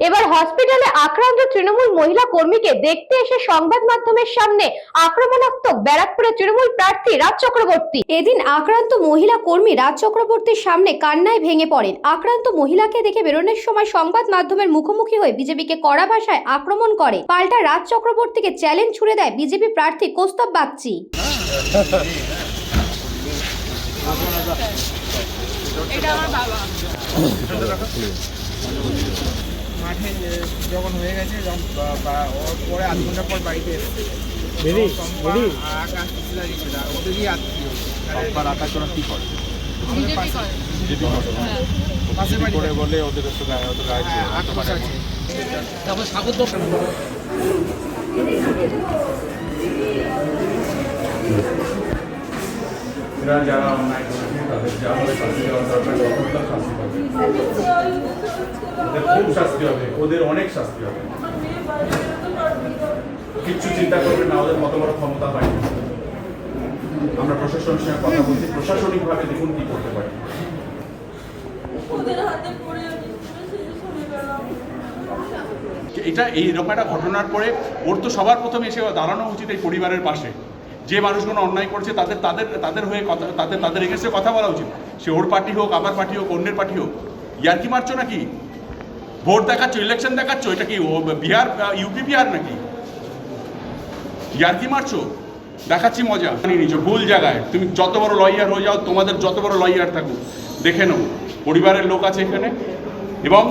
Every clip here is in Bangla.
এবার হসপিটালে আক্রান্ত তৃণমূল মহিলা কর্মীকে দেখতে এসে সংবাদ মাধ্যমের সামনে আক্রমণাত্মক ব্যারাকপুরের তৃণমূল প্রার্থী রাজ চক্রবর্তী। এদিন আক্রান্ত মহিলা কর্মী রাজ চক্রবর্তীর সামনে কান্নায় ভেঙে পড়েন। আক্রান্ত মহিলাকে দেখে বেরোনোর সময় সংবাদ মাধ্যমের মুখোমুখি হয়ে বিজেপিকে কড়া ভাষায় আক্রমণ করে। পাল্টা রাজ চক্রবর্তীকে চ্যালেঞ্জ ছুড়ে দেয় বিজেপি প্রার্থী কৌস্তব বাগচি। এটা আমার বাবা মাঠে যখন হয়ে গেছে, যখন ওর পরে আধ ঘন্টা পর বাড়িতে এসেছে ওদেরই আত্মীয়। আকাশ ওরা কি করে? পাশে বাড়ি করে বলে ওদের আক্রোশ আছে। তারপর স্বাগত এরা যারা অন্যায় করেছে তাদের যেভাবে শাস্তি দেওয়া দরকার ততটা শাস্তি পাবে, ওদের খুব শাস্তি হবে, ওদের অনেক শাস্তি হবে। কিচ্ছু চিন্তা করবে না, ওদের কত বড় ক্ষমতা পাই। আমরা প্রশাসনের সঙ্গে কথা বলছি, প্রশাসনিকভাবে দেখুন কি করতে পারি। এটা এইরকম একটা ঘটনার পরে ওর তো সবার প্রথমে এসে দাঁড়ানো উচিত এই পরিবারের পাশে। যে মানুষগুলো অন্যায় করছে তাদের তাদের তাদের হয়ে কথা তাদের এগেন্সে কথা বলা উচিত। সে ওর পার্টি হোক, আমার পার্টি হোক, অন্যের পার্টি হোক। ইয়ার কি মারছো নাকি? ভোট দেখাচ্ছ, ইলেকশন দেখাচ্ছ, এটা কি বিহার, ইউপি বিহার নাকি? ইয়ার কি মারছো? দেখাচ্ছি মজা নিয়েছো ভুল জায়গায়। তুমি যত বড় লয়ার হয়ে যাও, তোমাদের যত বড় লয়ার থাকুক, দেখে নাও পরিবারের লোক আছে এখানে। এবং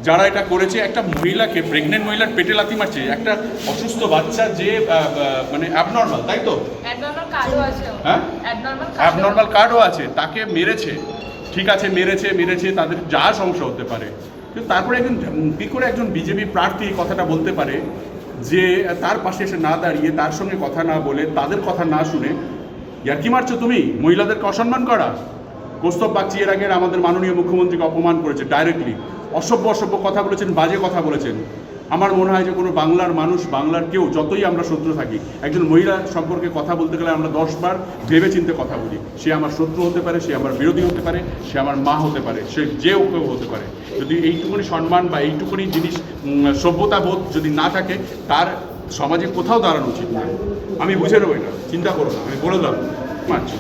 যারা এটা করেছে, একটা মহিলাকে, প্রেগনেন্ট মহিলার পেটে লাথি মারছে, একটা অসুস্থ বাচ্চা যে মানে অ্যাবনর্মাল, তাই তো? হ্যাঁ, অ্যাবনর্মাল কার্ডও আছে, তাকে মেরেছে। ঠিক আছে, মেরেছে তাদের যা সমস্যা হতে পারে, কিন্তু তারপরে একজন কী করে একজন বিজেপি প্রার্থী এই কথাটা বলতে পারে যে তার পাশে এসে না দাঁড়িয়ে, তার সঙ্গে কথা না বলে, তাদের কথা না শুনে ইয়ার কি মারছো তুমি? মহিলাদেরকে অসম্মান করা। কৌস্তব বাগচি এর আগে আমাদের মাননীয় মুখ্যমন্ত্রীকে অপমান করেছে ডাইরেক্টলি, অসভ্য কথা বলেছেন, বাজে কথা বলেছেন। আমার মনে হয় যে কোনো বাংলার মানুষ, বাংলার কেউ, যতই আমরা শত্রু থাকি, একজন মহিলার সম্পর্কে কথা বলতে গেলে আমরা 10 বার ভেবে চিন্তে কথা বলি। সে আমার শত্রু হতে পারে, সে আমার বিরোধী হতে পারে, সে আমার মা হতে পারে, সে যে কেউ হতে পারে। যদি এইটুকুনি সম্মান বা এইটুকুনি জিনিস, সভ্যতা বোধ যদি না থাকে, তার সমাজে কোথাও দাঁড়ানো উচিত না। আমি বুঝে নেবো না, চিন্তা করো না, আমি বলে দিলাম মারছি।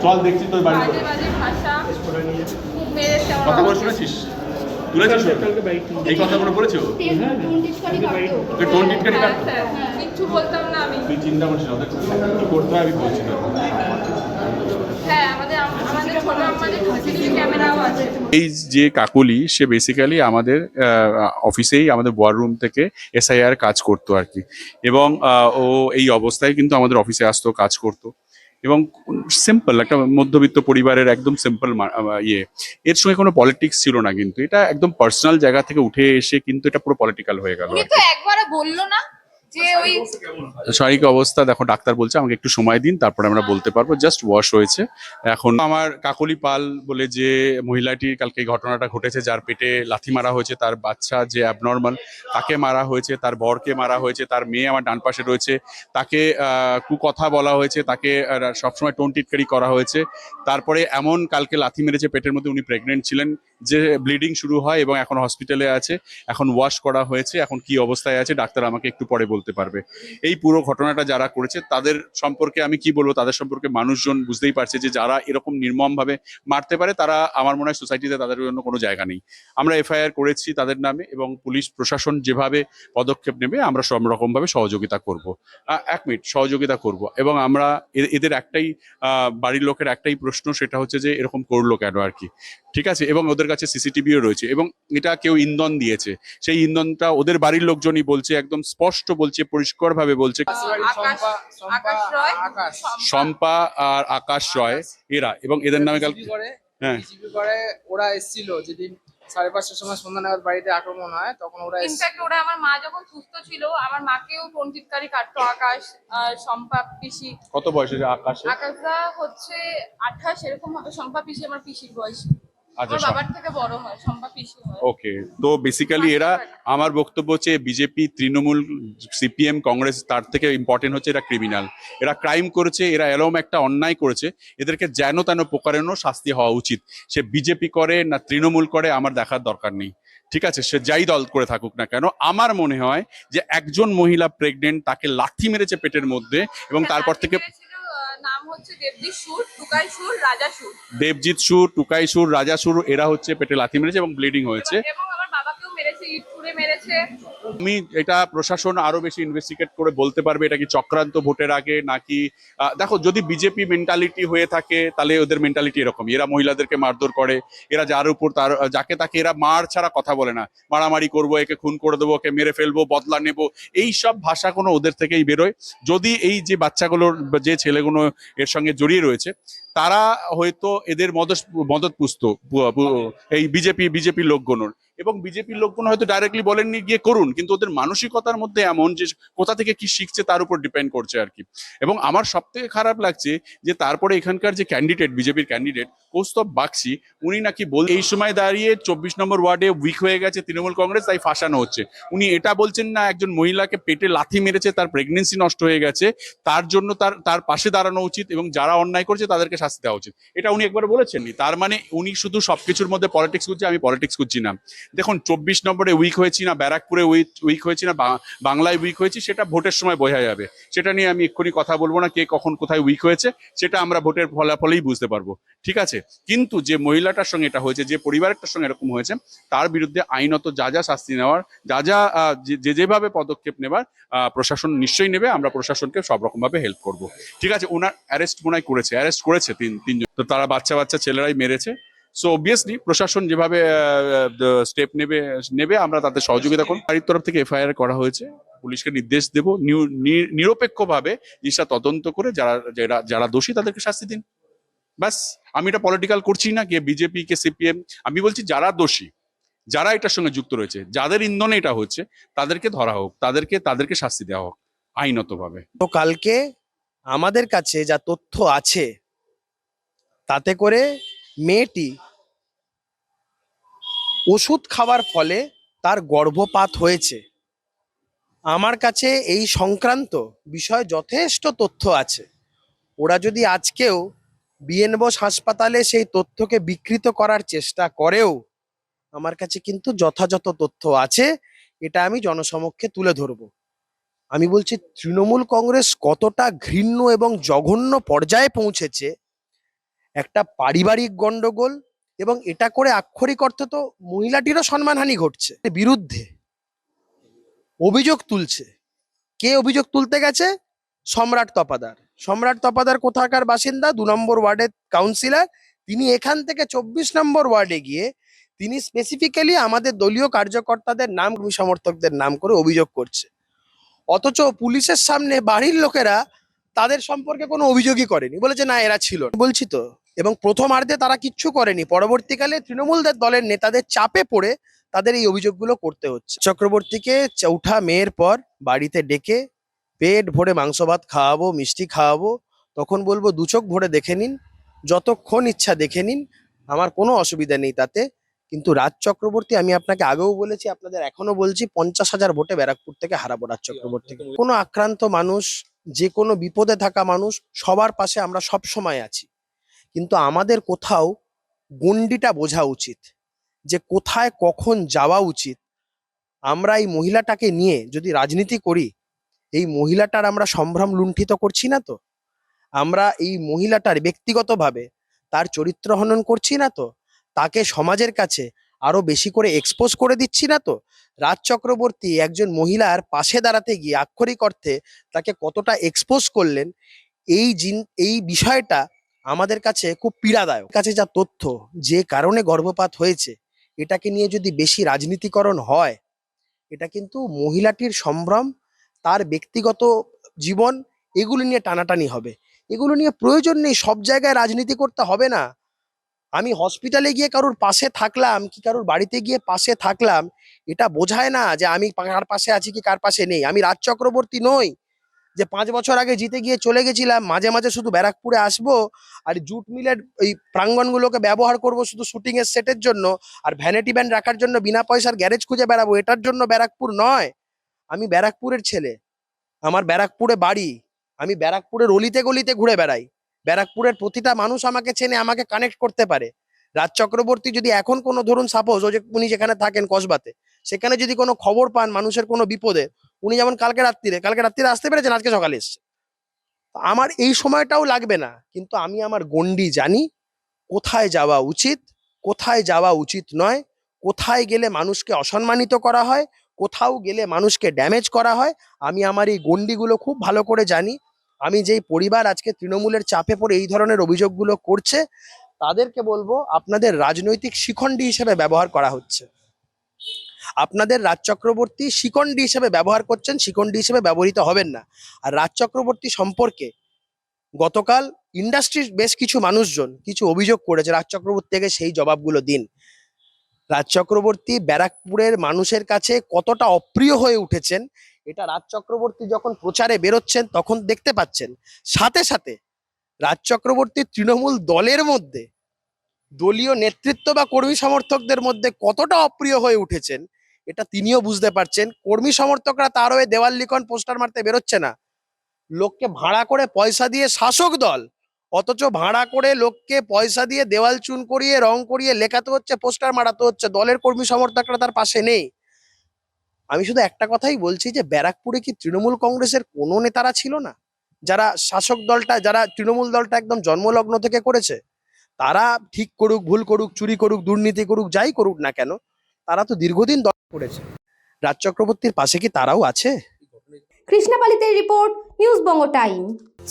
চল দেখছি তোর বাড়ি কথা বলে শুনেছিস, তুলেছিস এই কথাগুলো বলেছো? টোন টিটকারি কাটতো, কিচ্ছু বলতাম না আমি। তুই চিন্তা করছিস ওদের কি করতে হয়, আমি বলছি না। এই যে কাকলি, সে বেসিক্যালি আমাদের অফিসেই, আমাদের ওয়ার রুম থেকে এসআইআর কাজ করতো আর কি। এবং ও এই অবস্থায় কিন্তু আমাদের অফিসে আসতো, কাজ করতো। এবং সিম্পল একটা মধ্যবিত্ত পরিবারের একদম সিম্পল ইয়ে, এর সঙ্গে কোনো পলিটিক্স ছিল না। কিন্তু এটা একদম পার্সোনাল জায়গা থেকে উঠে এসে কিন্তু এটা পুরো পলিটিক্যাল হয়ে গেল। একবারও বললো না যে ওই শারীরিক অবস্থা দেখো, ডাক্তার বলছে আমাকে একটু সময় দিন, তারপরে আমরা বলতে পারবো। জাস্ট ওয়াশ হয়েছে এখন। আমার কাকলি পাল বলে যে মহিলাটির কালকে ঘটনাটা ঘটেছে, যার পেটে লাথি মারা হয়েছে, তার বাচ্চা যে অ্যাবনর্মাল, তাকে মারা হয়েছে, তার বরকে মারা হয়েছে, তার মেয়ে আমার ডান পাশে রয়েছে, তাকে কুকথা বলা হয়েছে, তাকে সবসময় টোন টিটকারি করা হয়েছে। তারপরে এমন কালকে লাথি মেরেছে পেটের মধ্যে, উনি প্রেগনেন্ট ছিলেন, যে ব্লিডিং শুরু হয় এবং এখন হসপিটালে আছে। এখন ওয়াশ করা হয়েছে, এখন কি অবস্থায় আছে ডাক্তার আমাকে একটু পরে বলতে পারবে। এই পুরো ঘটনাটা যারা করেছে তাদের সম্পর্কে আমি কি বলবো, তাদের সম্পর্কে মানুষজন বুঝতেই পারছে যে যারা এরকম নির্মমভাবে মারতে পারে, তারা, আমার মনে হয় সোসাইটিতে তাদের জন্য কোনো জায়গা নেই। আমরা এফআইআর করেছি তাদের নামে, এবং পুলিশ প্রশাসন যেভাবে পদক্ষেপ নেবে আমরা সব রকমভাবে সহযোগিতা করব। 1 মিনিট সহযোগিতা করব। এবং আমরা এদের একটাই, বাড়ির লোকের একটাই প্রশ্ন, সেটা হচ্ছে যে এরকম করলো কেন আর কি। ঠিক আছে, এবং ওদের কাছে সিসিটিভিও রয়েছে, এবং এটা কেউ ইন্ধন দিয়েছে, সেই ইন্ধনটা ওদের বাড়ির লোকজনই বলছে, একদম স্পষ্ট বলছে, পরিষ্কার ভাবে বলছে। শম্পা আর আকাশ রয় এরা, এবং এদের নামে কাল হ্যাঁ ওরা এসেছিল যেদিন 5:30টার সময় সন্ধ্যা নাগাদ বাড়িতে আক্রমণ হয়, তখন ওরা ওরা আমার মা যখন সুস্থ ছিল, আমার মাকেও টোন টিটকারি কাটতো। আকাশ আর শম্পা পিসি। কত বয়সে আকাশ? আকাশদা হচ্ছে 28 এরকম হবে, শম্পা পিসি আমার পিসির বয়স। আচ্ছা আমার বাবার থেকে বড় হয়, শম্পা পিসি হয়। ওকে, তো বেসিক্যালি এরা, আমার বক্তব্য হচ্ছে বিজেপি, তৃণমূল, সিপিএম, কংগ্রেস তার থেকে ইম্পর্টেন্ট হচ্ছে এরা ক্রিমিনাল, এরা ক্রাইম করেছে, এরা এরম একটা অন্যায় করেছে, এদেরকে যেন তেন প্রকারেরও শাস্তি হওয়া উচিত। সে বিজেপি করে না তৃণমূল করে আমার দেখার দরকার নেই, ঠিক আছে, সে যাই দল করে থাকুক না কেন। আমার মনে হয় যে একজন মহিলা প্রেগনেন্ট, তাকে লাথি মেরেছে পেটের মধ্যে এবং তারপর থেকে নাম হচ্ছে দেবদীপ সুর, টুকাই সুর, রাজা সুর। দেবজিৎ সুর, টুকাই সুর, রাজা সুর, এরা হচ্ছে পেটে লাথি মেরেছে এবং ব্লিডিং হয়েছে। এবং আমার বাবাকেও মেরেছে, ইট ছুঁড়ে মেরেছে। আমি এটা প্রশাসন আরো বেশি ইনভেস্টিগেট করে বলতে পারবে এটা কি চক্রান্ত ভোটের আগে নাকি। দেখো, যদি বিজেপি মেন্টালিটি হয়ে থাকে তাহলে ওদের মেন্টালিটি এরকম, এরা মহিলাদেরকে মারধর করে, এরা যার উপর তার যাকে তাকে এরা মার ছাড়া কথা বলে না, মারামারি করবো, একে খুন করে দেবো, ওকে মেরে ফেলবো, বদলা নেবো, এই সব ভাষা কোনো ওদের থেকেই বেরোয়। যদি এই যে বাচ্চাগুলোর, যে ছেলেগুলো এর সঙ্গে জড়িয়ে রয়েছে, তারা হয়তো এদের মদত পুষত এই বিজেপি লোকগুলোর, এবং বিজেপির লোকগুলো হয়তো ডাইরেক্টলি বলেননি গিয়ে করুন, কিন্তু ওদের মানসিকতার মধ্যে এমন যে কোথা থেকে কি শিখছে তার উপর ডিপেন্ড করছে আর কি। এবং আমার সব থেকে খারাপ লাগছে যে তারপরে এখানকার যে ক্যান্ডিডেট, বিজেপির ক্যান্ডিডেট কৌস্তব বাগচি, উনি নাকি এই সময় দাঁড়িয়ে 24 নম্বর ওয়ার্ডে উইক হয়ে গেছে তৃণমূল কংগ্রেস, তাই ফাঁসানো হচ্ছে। উনি এটা বলছেন না একজন মহিলাকে পেটে লাথি মেরেছে, তার প্রেগনেন্সি নষ্ট হয়ে গেছে, তার জন্য তার পাশে দাঁড়ানো উচিত এবং যারা অন্যায় করছে তাদেরকে শাস্তি দেওয়া উচিত, এটা উনি একবার বলেছেননি। তার মানে উনি শুধু সবকিছুর মধ্যে পলিটিক্স করছে, আমি পলিটিক্স করছি না। দেখুন, 24 নম্বরে উইক হয়েছি না, ব্যারাকপুরে উইক হয়েছি না, বাংলায় উইক হয়েছি, সেটা ভোটের সময় বোঝা যাবে। সেটা নিয়ে আমি এক্ষুনি কথা বলবো না, কে কখন কোথায় উইক হয়েছে, সেটা আমরা ভোটের ফলাফলেই বুঝতে পারবো, ঠিক আছে। কিন্তু যে মহিলাটার সঙ্গে এটা হয়েছে, যে পরিবারের সঙ্গে এরকম হয়েছে, তার বিরুদ্ধে আইনত যা যা শাস্তি নেওয়ার, যা যেভাবে পদক্ষেপ নেবার প্রশাসন নিশ্চয়ই নেবে। আমরা প্রশাসনকে সব রকম ভাবে হেল্প করব, ঠিক আছে। ওনার অ্যারেস্ট করেছে তিনজন, তো তারা বাচ্চা ছেলেরাই মেরেছে। সো অবভিয়াসলি প্রশাসন যেভাবে স্টেপ নেবে আমরা তাদের সহযোগিতা করব। বাড়ির তরফ থেকে এফআইআর করা হয়েছে, পুলিশকে নির্দেশ দেব নিরপেক্ষভাবে জিনিসটা তদন্ত করে যারা দোষী তাদেরকে শাস্তি দিন, ব্যাস। আমি এটা পলিটিক্যাল করছি না, কে বিজেপি কে সিপিএম, আমি বলছি যারা দোষী, যারা এটার সঙ্গে যুক্ত রয়েছে, যাদের ইন্ধনে এটা হচ্ছে, তাদেরকে ধরা হোক, তাদেরকে শাস্তি দেওয়া হোক আইনতভাবে। তো কালকে আমাদের কাছে যা তথ্য আছে তাতে করে মেয়েটি ওষুধ খাওয়ার ফলে তার গর্ভপাত হয়েছে। আমার কাছে এই সংক্রান্ত বিষয় যথেষ্ট তথ্য আছে। ওরা যদি আজকেও বিএন বোস হাসপাতালে সেই তথ্যকে বিকৃত করার চেষ্টা করেও, আমার কাছে কিন্তু যথাযথ তথ্য আছে, এটা আমি জনসমক্ষে তুলে ধরবো। আমি বলছি তৃণমূল কংগ্রেস কতটা ঘৃণ্য এবং জঘন্য পর্যায়ে পৌঁছেছে। একটা পারিবারিক গন্ডগোল, এবং এটা করে আক্ষরিক অর্থে তো মহিলাটিরও সম্মানহানি ঘটছে, বিরুদ্ধে অভিযোগ তুলছে। কে অভিযোগ তুলতে গেছে? সম্রাট তপাদার কোথাকার বাসিন্দা, 2 নম্বর ওয়ার্ডের কাউন্সিলর। তিনি এখান থেকে 24 নম্বর ওয়ার্ডে গিয়ে তিনি স্পেসিফিক্যালি আমাদের দলীয় কার্যকর্তাদের নাম, সমর্থকদের নাম করে অভিযোগ করছে। অথচ পুলিশের সামনে বাড়ির লোকেরা তাদের সম্পর্কে কোনো অভিযোগই করেনি, বলেছে না এরা ছিল, বলছি তো। এবং প্রথমার্ধে তারা কিচ্ছু করেনি, পরবর্তীকালে তৃণমূলদের দলের নেতাদের চাপে পড়ে তাদের এই অভিযোগগুলো করতে হচ্ছে। চক্রবর্তীকে 4ঠা মেয়ের পর বাড়িতে ডেকে পেট ভরে মাংস ভাত খাওয়াবো, মিষ্টি খাওয়াবো, তখন বলবো 2 চোখ ভরে দেখে নিন, যতক্ষণ ইচ্ছা দেখে নিন, আমার কোনো অসুবিধা নেই তাতে। কিন্তু রাজ চক্রবর্তী, আমি আপনাকে আগেও বলেছি, আপনাদের এখনো বলছি, 50,000 ভোটে ব্যারাকপুর থেকে হারাবো রাজ চক্রবর্তীকে। কোনো আক্রান্ত মানুষ, যে কোনো বিপদে থাকা মানুষ, সবার পাশে আমরা সব সময় আছি। কিন্তু আমাদের কোথাও গণ্ডিটা বোঝা উচিত, যে কোথায় কখন যাওয়া উচিত। আমরা এই মহিলাটাকে নিয়ে যদি রাজনীতি করি, এই মহিলাটার আমরা সম্ভ্রম লুণ্ঠিত করছি না তো? আমরা এই মহিলাটার ব্যক্তিগতভাবে তার চরিত্র হনন করছি না তো? তাকে সমাজের কাছে আরো বেশি করে এক্সপোজ করে দিচ্ছি না তো? রাজ চক্রবর্তী একজন মহিলার পাশে দাঁড়াতে গিয়ে আক্ষরিক অর্থে তাকে কতটা এক্সপোজ করলেন, এই বিষয়টা আমাদের কাছে খুব পীড়াদায়ক। কাছে যা তথ্য, যে কারণে গর্ভপাত হয়েছে, এটাকে নিয়ে যদি বেশি রাজনীতিকরণ হয়, এটা কিন্তু মহিলাটির সম্ভ্রম, তার ব্যক্তিগত জীবন, এগুলো নিয়ে টানাটানি হবে। এগুলো নিয়ে প্রয়োজন নেই, সব জায়গায় রাজনীতি করতে হবে না। আমি হসপিটালে গিয়ে কারোর পাশে থাকলাম কি কারোর বাড়িতে গিয়ে পাশে থাকলাম, এটা বোঝায় না যে আমি কার পাশে আছি কি কার পাশে নেই। আমি রাজ চক্রবর্তী নই যে 5 বছর আগে জিতে গিয়ে চলে গেছিলাম, মাঝে মাঝে শুধু ব্যারাকপুরে আসবো আর জুট মিলের এই প্রাঙ্গণগুলোকে ব্যবহার করব শুধু শুটিং এর সেটের জন্য, আর ভ্যানিটি ব্যান্ড রাখার জন্য বিনা পয়সার গ্যারেজ খুঁজে বেড়াবো, এটার জন্য ব্যারাকপুর নয়। আমি ব্যারাকপুরের ছেলে, আমার ব্যারাকপুরে বাড়ি, আমি ব্যারাকপুরের অলিতে গলিতে ঘুরে বেড়াই, ব্যারাকপুরের প্রতিটা মানুষ আমাকে চেনে, আমাকে কানেক্ট করতে পারে। রাজ চক্রবর্তী যদি এখন কোনো ধরুন সাপোজ উনি যেখানে থাকেন কসবাতে, সেখানে যদি কোনো খবর পান মানুষের কোনো বিপদে, উনি যেমন কালকে রাত্রিরে আসতে পেরেছেন, আজকে সকালে এসছে, আমার এই সময়টাও লাগবে না, কিন্তু আমি আমার গণ্ডি জানি, কোথায় যাওয়া উচিত, কোথায় যাওয়া উচিত নয়, কোথায় গেলে মানুষকে অসম্মানিত করা হয়, কোথাও গেলে মানুষকে ড্যামেজ করা হয়, আমি আমার এই গণ্ডিগুলো খুব ভালো করে জানি। আমি যেই পরিবার আজকে তৃণমূলের চাপে পড়ে এই ধরনের অভিযোগগুলো করছে, তাদেরকে বলবো আপনাদের রাজনৈতিক শিখণ্ডী হিসেবে ব্যবহার করা হচ্ছে। আপনাদের রাজ চক্রবর্তী শিখণ্ডী হিসেবে ব্যবহার করছেন, শিখণ্ডী হিসেবে ব্যবহৃত হবেন না। আর রাজ চক্রবর্তী সম্পর্কে গতকাল ইন্ডাস্ট্রির বেশ কিছু মানুষজন কিছু অভিযোগ করেছে, রাজ চক্রবর্তী থেকে সেই জবাবগুলো দিন। রাজ চক্রবর্তী ব্যারাকপুরের মানুষের কাছে কতটা অপ্রিয় হয়ে উঠেছেন, এটা রাজ চক্রবর্তী যখন প্রচারে বেরোচ্ছেন তখন দেখতে পাচ্ছেন। সাথে সাথে রাজ চক্রবর্তী তৃণমূল দলের মধ্যে, দলীয় নেতৃত্ব বা কর্মী সমর্থকদের মধ্যে কতটা অপ্রিয় হয়ে উঠেছেন, এটা তিনিও বুঝতে পারছেন। কর্মী সমর্থকরা তার হয়ে দেওয়াল লিখন পোস্টার মারতে বেরোচ্ছে না, লোককে ভাড়া করে পয়সা দিয়ে শাসক দল, অথচ ভাড়া করে লোককে পয়সা দিয়ে দেওয়াল চুন করিয়ে রং করিয়ে লেখাতে হচ্ছে, পোস্টার মারাতে হচ্ছে, দলের কর্মী সমর্থকরা তার পাশে নেই। আমি শুধু একটা কথাই বলছি যে ব্যারাকপুরে কি তৃণমূল কংগ্রেসের কোনো নেতারা ছিল না, যারা শাসক দলটা, যারা তৃণমূল দলটা একদম জন্মলগ্ন থেকে করেছে? তারা ঠিক করুক, ভুল করুক, চুরি করুক, দুর্নীতি করুক, যাই করুক না কেন, তারা তো দীর্ঘদিন দল করেছে। রাজ চক্রবর্তীর পাশে কি তারাও আছে? কৃষ্ণাপালিতের report, news Banga time.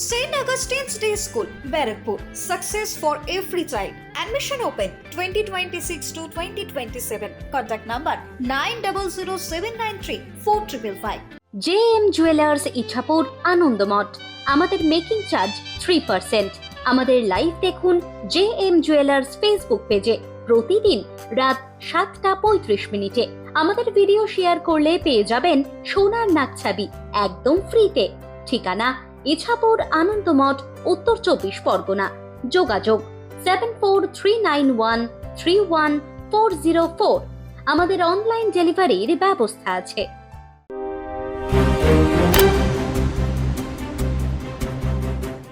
St. Augustine's Day School, Barrackpur. Success for every child. Admission open 2026 to 2027. Contact number 9007934555. JM jewellers Ichhapur Anandamath. আমাদের মেকিং চার্জ 3%। আমাদের লাইভ দেখুন JM জুয়েলার্স ফেসবুক পেজে প্রতিদিন রাত 7:35 আমাদের ভিডিও শেয়ার করলে পেয়ে যাবেন সোনার নাকছাবি একদম ফ্রিতে। ঠিকানা ইছাপুর আনন্দমঠ, উত্তর 24 পরগনা। যোগাযোগ 7439131404। আমাদের অনলাইন ডেলিভারির ব্যবস্থা আছে।